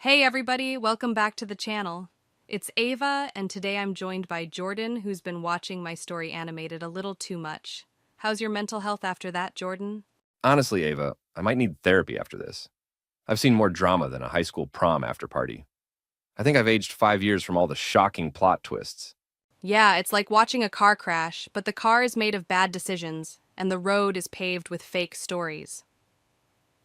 Hey everybody, welcome back to the channel. It's Ava, and today I'm joined by Jordan, who's been watching my story animated a little too much. How's your mental health after that, Jordan? Honestly, Ava, I might need therapy after this. I've seen more drama than a high school prom after party. I think I've aged 5 years from all the shocking plot twists. Yeah, it's like watching a car crash, but the car is made of bad decisions, and the road is paved with fake stories.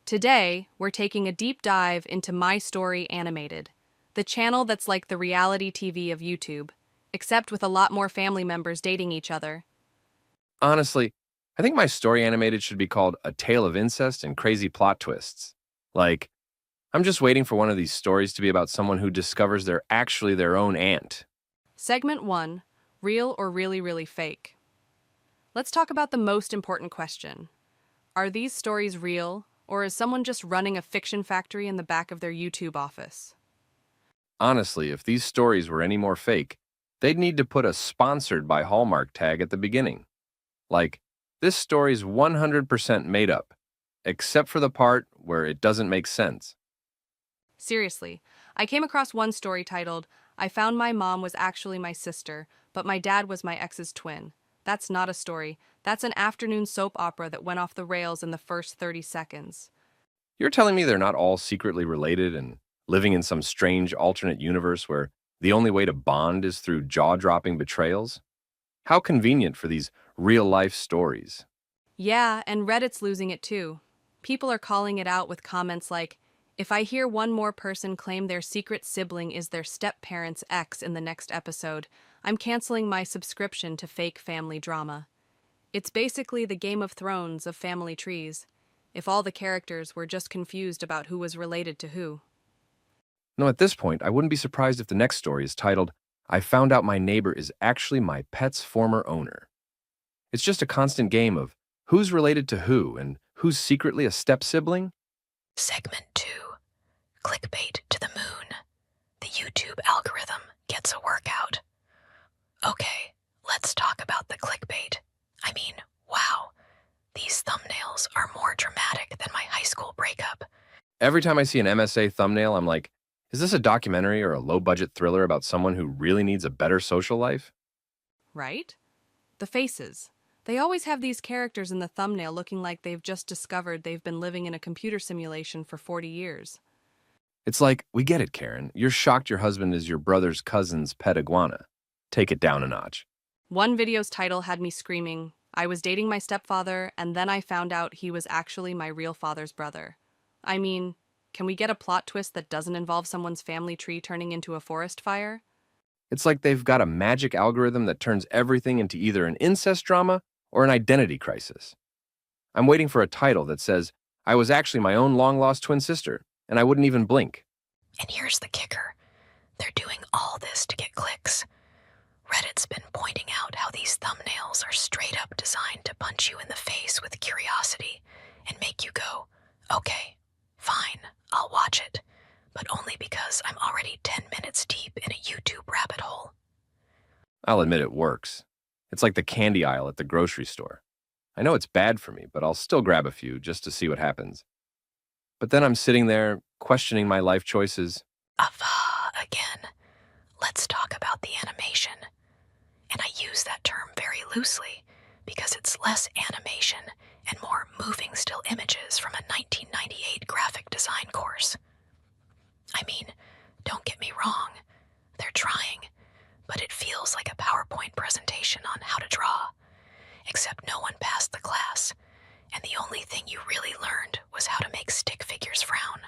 Today, we're taking a deep dive into My Story Animated, the channel that's like the reality TV of YouTube, except with a lot more family members dating each other. Honestly, I think my story animated should be called A Tale of Incest and Crazy Plot Twists. Like, I'm just waiting for one of these stories to be about someone who discovers they're actually their own aunt. Segment 1, Real or Really, Really Fake? Let's talk about the most important question. Are these stories real, or is someone just running a fiction factory in the back of their YouTube office? Honestly, if these stories were any more fake, they'd need to put a sponsored by Hallmark tag at the beginning. Like, this story's 100% made up, except for the part where it doesn't make sense. Seriously, I came across one story titled, I found my mom was actually my sister, but my dad was my ex's twin. That's not a story. That's an afternoon soap opera that went off the rails in the first 30 seconds. You're telling me they're not all secretly related and living in some strange alternate universe where the only way to bond is through jaw-dropping betrayals? How convenient for these real-life stories. Yeah, and Reddit's losing it too. People are calling it out with comments like, if I hear one more person claim their secret sibling is their step-parent's ex in the next episode, I'm canceling my subscription to fake family drama. It's basically the Game of Thrones of family trees, if all the characters were just confused about who was related to who. No, at this point, I wouldn't be surprised if the next story is titled, I found out my neighbor is actually my pet's former owner. It's just a constant game of who's related to who and who's secretly a step-sibling. Segment 2, Clickbait to the Moon. The YouTube algorithm gets a workout. Okay, let's talk about the clickbait. I mean, wow, these thumbnails are more dramatic than my high school breakup. Every time I see an MSA thumbnail, I'm like, is this a documentary or a low-budget thriller about someone who really needs a better social life? Right? The faces. They always have these characters in the thumbnail looking like they've just discovered they've been living in a computer simulation for 40 years. It's like, we get it, Karen. You're shocked your husband is your brother's cousin's pet iguana. Take it down a notch. One video's title had me screaming, I was dating my stepfather, and then I found out he was actually my real father's brother. I mean, can we get a plot twist that doesn't involve someone's family tree turning into a forest fire? It's like they've got a magic algorithm that turns everything into either an incest drama or an identity crisis. I'm waiting for a title that says, I was actually my own long-lost twin sister, and I wouldn't even blink. And here's the kicker. They're doing all this to get clicks. Reddit's been pointing out how these thumbnails are straight up designed to punch you in the face with curiosity and make you go, okay, fine, I'll watch it, but only because I'm already 10 minutes deep in a YouTube rabbit hole. I'll admit it works. It's like the candy aisle at the grocery store. I know it's bad for me, but I'll still grab a few just to see what happens. But then I'm sitting there, questioning my life choices. AVA again. Let's talk about the animation. And I use that term very loosely because it's less animation and more moving still images from a 1998 graphic design course. I mean, don't get me wrong, they're trying, but it feels like a PowerPoint presentation on how to draw, except no one passed the class, and the only thing you really learned was how to make stick figures frown.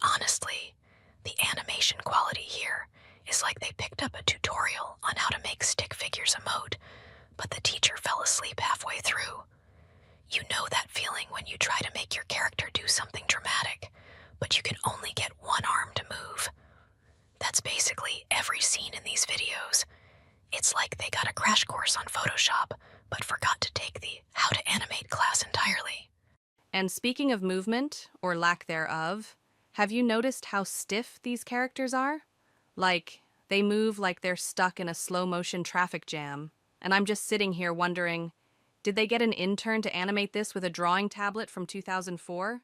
Honestly, the animation quality here is like they picked up a tutorial on how to make stick figures emote, but the teacher fell asleep halfway through. You know that feeling when you try to make your character do something dramatic, but you can only get one arm to move. That's basically every scene in these videos. It's like they got a crash course on Photoshop, but forgot to take the how to animate class entirely. And speaking of movement, or lack thereof, have you noticed how stiff these characters are? Like, they move like they're stuck in a slow-motion traffic jam, and I'm just sitting here wondering, did they get an intern to animate this with a drawing tablet from 2004?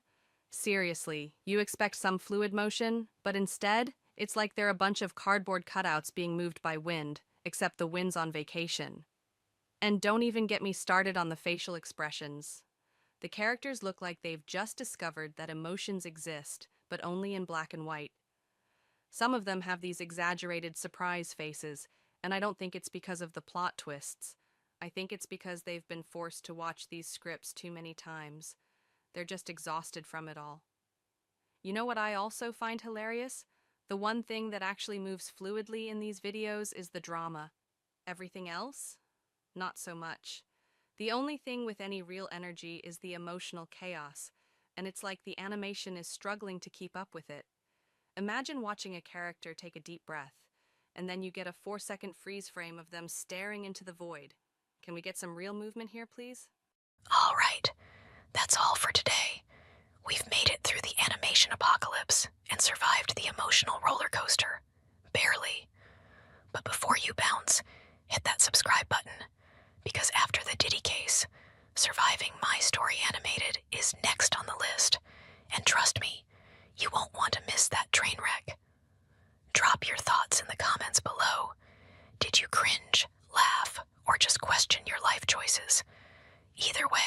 Seriously, you expect some fluid motion, but instead, it's like they're a bunch of cardboard cutouts being moved by wind, except the wind's on vacation. And don't even get me started on the facial expressions. The characters look like they've just discovered that emotions exist, but only in black and white. Some of them have these exaggerated surprise faces, and I don't think it's because of the plot twists. I think it's because they've been forced to watch these scripts too many times. They're just exhausted from it all. You know what I also find hilarious? The one thing that actually moves fluidly in these videos is the drama. Everything else? Not so much. The only thing with any real energy is the emotional chaos, and it's like the animation is struggling to keep up with it. Imagine watching a character take a deep breath, and then you get a 4-second freeze frame of them staring into the void. Can we get some real movement here, please? All right, that's all for today. We've made it through the animation apocalypse and survived the emotional roller coaster. Barely. But before you bounce, hit that subscribe button, because after the Diddy case, surviving My Story Animated is next on the list. And trust me, you won't want to miss that train wreck. Drop your thoughts in the comments below. Did you cringe, laugh, or just question your life choices? Either way,